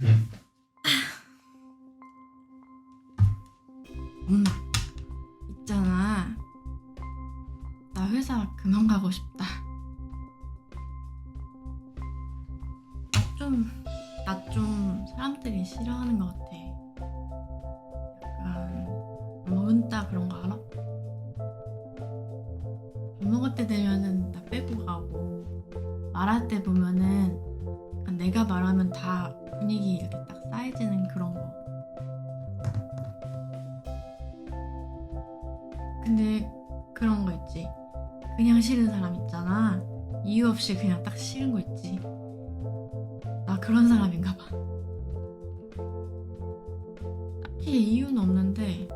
응. 엄마, 있잖아. 나 회사 그만 가고 싶다. 나 좀 사람들이 싫어하는 것 같아. 약간 먹은따 그런 거 알아? 밥 먹을 때 되면은 나 빼고 가고, 말할 때 보면은 약간 내가 말하면 다 분위기 이렇게 딱 쌓여지는 그런 거. 근데 그런 거 있지. 그냥 싫은 사람 있잖아. 이유 없이 그냥 딱 싫은 거 있지. 나 그런 사람인가 봐. 딱히 이유는 없는데,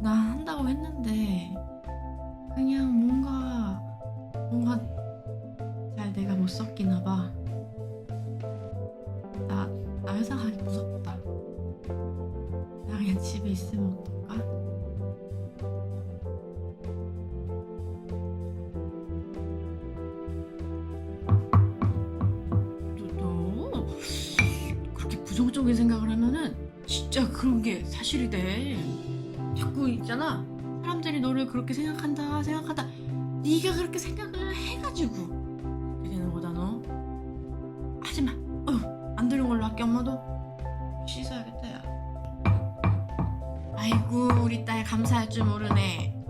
나 한다고 했는데, 그냥 뭔가 잘 내가 못 섞이나 봐. 나 회사 가기 무섭다. 나 그냥 집에 있으면 어떨까? 너 그렇게 부정적인 생각을 하면은 진짜 그런 게 사실이 돼. 자꾸 있잖아. 사람들이 너를 그렇게 생각한다. 네가 그렇게 생각을 해가지고 그렇게 되는 거다 너. 하지마. 안 들은 걸로 할게. 엄마도 씻어야겠다 야. 아이고 우리 딸 감사할 줄 모르네.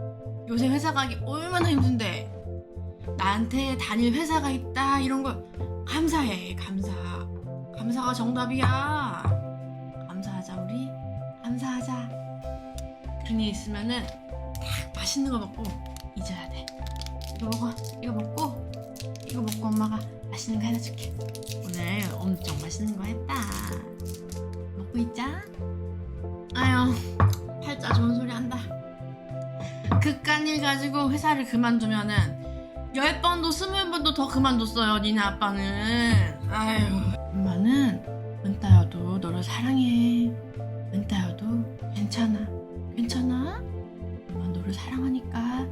요새 회사 가기 얼마나 힘든데 나한테 다닐 회사가 있다 이런 걸 감사해. 감사가 정답이야. 감사하자 우리. 감사하자. 그런 일 있으면은 딱 맛있는 거 먹고 잊어야 돼. 이거 먹어. 이거 먹고 엄마가 맛있는 거 해줄게. 오늘 엄청 맛있는 거 했다. 먹고 있자. 아유 팔자 좋은 소리 한다. 그깟 일 가지고 회사를 그만두면은 10번도 20번도 더 그만뒀어요 니네 아빠는. 아유 엄마는 은따여도 너를 사랑해. 은따여도 괜찮아. 엄마 너를 사랑하니까.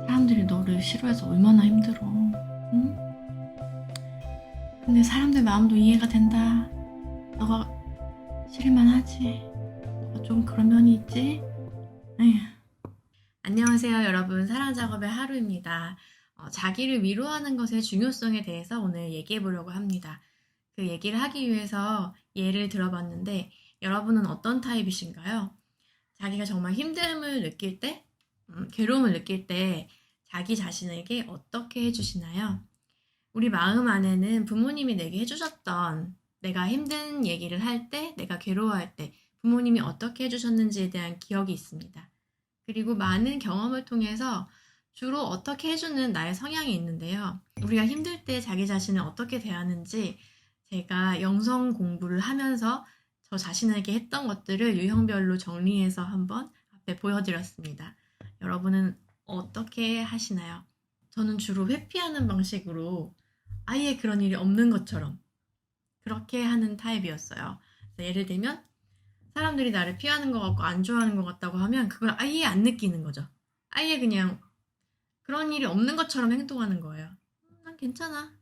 사람들이 너를 싫어해서 얼마나 힘들어. 응? 근데 사람들 마음도 이해가 된다. 너가 싫을만 하지. 너가 좀 그런 면이 있지? 에휴. 안녕하세요 여러분. 사랑작업의 하루입니다. 자기를 위로하는 것의 중요성에 대해서 오늘 얘기해 보려고 합니다. 그 얘기를 하기 위해서 예를 들어봤는데 여러분은 어떤 타입이신가요? 자기가 정말 힘듦을 느낄 때, 괴로움을 느낄 때 자기 자신에게 어떻게 해주시나요? 우리 마음 안에는 부모님이 내게 해주셨던, 내가 힘든 얘기를 할 때, 내가 괴로워할 때 부모님이 어떻게 해주셨는지에 대한 기억이 있습니다. 그리고 많은 경험을 통해서 주로 어떻게 해주는 나의 성향이 있는데요. 우리가 힘들 때 자기 자신을 어떻게 대하는지 제가 영성 공부를 하면서 저 자신에게 했던 것들을 유형별로 정리해서 한번 앞에 보여드렸습니다. 여러분은 어떻게 하시나요? 저는 주로 회피하는 방식으로 아예 그런 일이 없는 것처럼 그렇게 하는 타입이었어요. 예를 들면 사람들이 나를 피하는 것 같고 안 좋아하는 것 같다고 하면 그걸 아예 안 느끼는 거죠. 아예 그냥 그런 일이 없는 것처럼 행동하는 거예요. 난 괜찮아.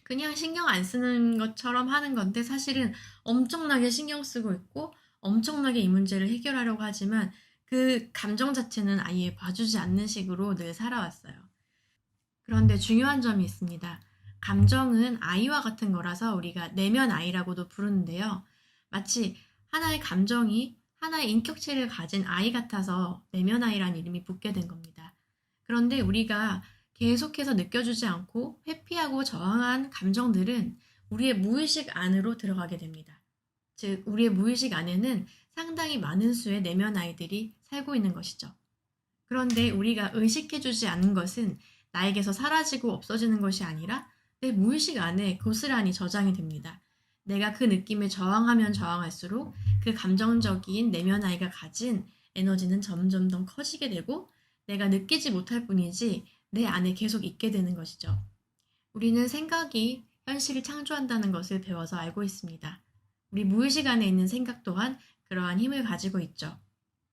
그냥 신경 안 쓰는 것처럼 하는 건데 사실은 엄청나게 신경 쓰고 있고 엄청나게 이 문제를 해결하려고 하지만 그 감정 자체는 아예 봐주지 않는 식으로 늘 살아왔어요. 그런데 중요한 점이 있습니다. 감정은 아이와 같은 거라서 우리가 내면 아이라고도 부르는데요. 마치 하나의 감정이 하나의 인격체를 가진 아이 같아서 내면 아이란 이름이 붙게 된 겁니다. 그런데 우리가 계속해서 느껴주지 않고 회피하고 저항한 감정들은 우리의 무의식 안으로 들어가게 됩니다. 즉, 우리의 무의식 안에는 상당히 많은 수의 내면 아이들이 살고 있는 것이죠. 그런데 우리가 의식해주지 않는 것은 나에게서 사라지고 없어지는 것이 아니라 내 무의식 안에 고스란히 저장이 됩니다. 내가 그 느낌에 저항하면 저항할수록 그 감정적인 내면 아이가 가진 에너지는 점점 더 커지게 되고 내가 느끼지 못할 뿐이지 내 안에 계속 있게 되는 것이죠. 우리는 생각이 현실을 창조한다는 것을 배워서 알고 있습니다. 우리 무의식 안에 있는 생각 또한 그러한 힘을 가지고 있죠.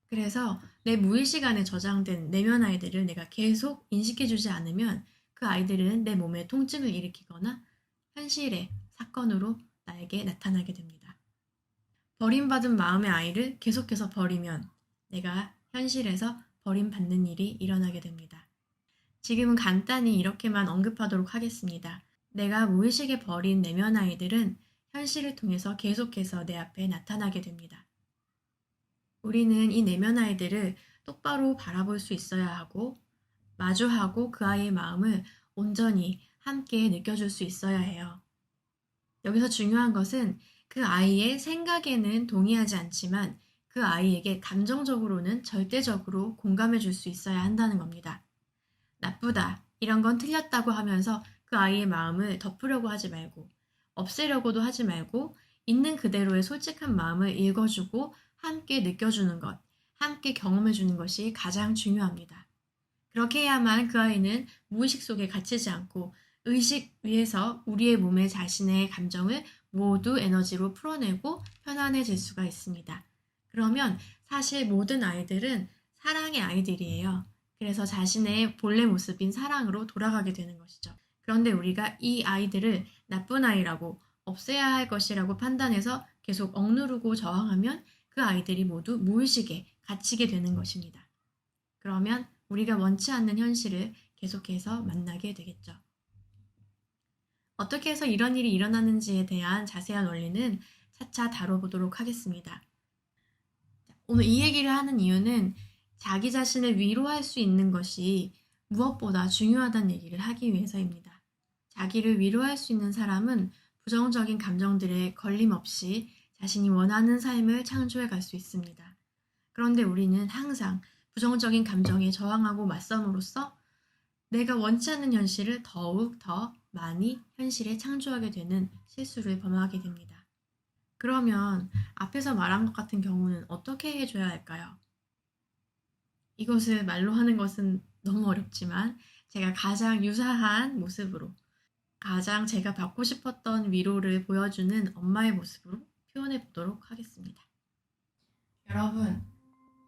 그래서 내 무의식 안에 저장된 내면 아이들을 내가 계속 인식해주지 않으면 그 아이들은 내 몸에 통증을 일으키거나 현실의 사건으로 나에게 나타나게 됩니다. 버림받은 마음의 아이를 계속해서 버리면 내가 현실에서 버림받는 일이 일어나게 됩니다. 지금은 간단히 이렇게만 언급하도록 하겠습니다. 내가 무의식에 버린 내면 아이들은 현실을 통해서 계속해서 내 앞에 나타나게 됩니다. 우리는 이 내면 아이들을 똑바로 바라볼 수 있어야 하고 마주하고 그 아이의 마음을 온전히 함께 느껴줄 수 있어야 해요. 여기서 중요한 것은 그 아이의 생각에는 동의하지 않지만 그 아이에게 감정적으로는 절대적으로 공감해 줄 수 있어야 한다는 겁니다. 나쁘다, 이런 건 틀렸다고 하면서 그 아이의 마음을 덮으려고 하지 말고 없애려고도 하지 말고 있는 그대로의 솔직한 마음을 읽어주고 함께 느껴주는 것, 함께 경험해주는 것이 가장 중요합니다. 그렇게 해야만 그 아이는 무의식 속에 갇히지 않고 의식 위에서 우리의 몸에 자신의 감정을 모두 에너지로 풀어내고 편안해질 수가 있습니다. 그러면 사실 모든 아이들은 사랑의 아이들이에요. 그래서 자신의 본래 모습인 사랑으로 돌아가게 되는 것이죠. 그런데 우리가 이 아이들을 나쁜 아이라고 없애야 할 것이라고 판단해서 계속 억누르고 저항하면 그 아이들이 모두 무의식에 갇히게 되는 것입니다. 그러면 우리가 원치 않는 현실을 계속해서 만나게 되겠죠. 어떻게 해서 이런 일이 일어나는지에 대한 자세한 원리는 차차 다뤄보도록 하겠습니다. 오늘 이 얘기를 하는 이유는 자기 자신을 위로할 수 있는 것이 무엇보다 중요하다는 얘기를 하기 위해서입니다. 자기를 위로할 수 있는 사람은 부정적인 감정들에 걸림없이 자신이 원하는 삶을 창조해 갈 수 있습니다. 그런데 우리는 항상 부정적인 감정에 저항하고 맞섬으로써 내가 원치 않는 현실을 더욱 더 많이 현실에 창조하게 되는 실수를 범하게 됩니다. 그러면 앞에서 말한 것 같은 경우는 어떻게 해줘야 할까요? 이것을 말로 하는 것은 너무 어렵지만 제가 가장 유사한 모습으로 가장 제가 받고 싶었던 위로를 보여주는 엄마의 모습으로 표현해 보도록 하겠습니다. 여러분,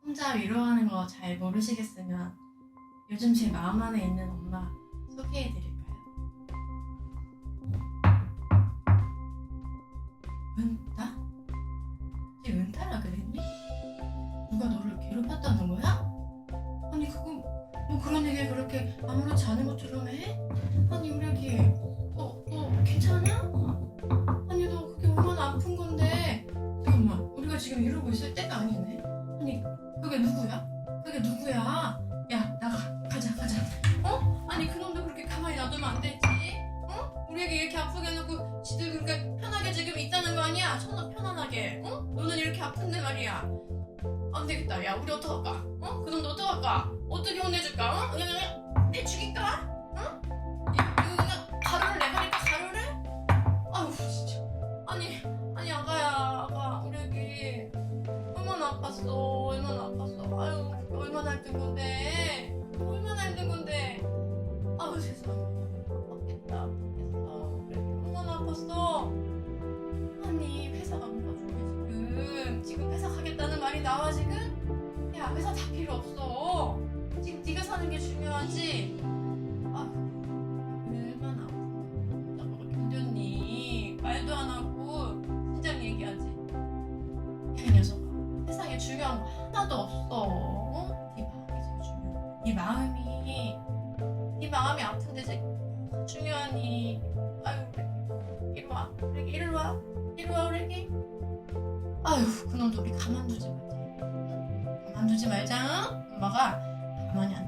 혼자 위로하는 거 잘 모르시겠으면 요즘 제 마음 안에 있는 엄마 소개해 드릴까요? 은따? 쟤 은따라 그랬니? 누가 너를 괴롭혔다는 거야? 아니 그거 뭐 그런 얘기를 그렇게 아무렇지 않은 것처럼 해? 아니 우리 애기 너 괜찮아? 아니 너 그게 얼마나 아픈 건데. 잠깐만, 우리가 지금 이러고 있을 때가 아니네. 아니 그게 누구야? 그게 누구야? 야 나가, 가자. 아니 그놈도 그렇게 가만히 놔두면 안 되지. 우리 애기 이렇게 아프게 해놓고 지들 그렇게 편하게 지금 있다는 거 아니야? 편안하게. 너는 이렇게 아픈데 말이야. 안 되겠다. 야 우리 어떡할까? 그놈도 어떡할까? 어떻게 혼내줄까? 그냥 내 죽일까? 이거 그냥 가루를 내버릴까? 가루를? 아유 진짜. 아니 아가 우리 애기 얼마나 아팠어. 아유 얼마나 힘든 건데. 아유 세상에 아팠겠다. 우리 애기 얼마나 아팠어. 아니 회사 안 가지고 지금 회사 가겠다는 말이 나와 지금? 야 회사 다 필요 없어. 지금 네가 사는 게 중요하지. 아 얼마나 아프다. 너가 견뎠니? 말도 안 하고 진작 얘기하지. 야 이 녀석아, 세상에 중요한 거 하나도 없어. 네 마음이 제일 중요해. 네 마음이 아픈데 제일 중요하니. 아유 이리 와. 우리 애기. 아유 그놈도 우리 가만두지 말자. 엄마가 가만히 안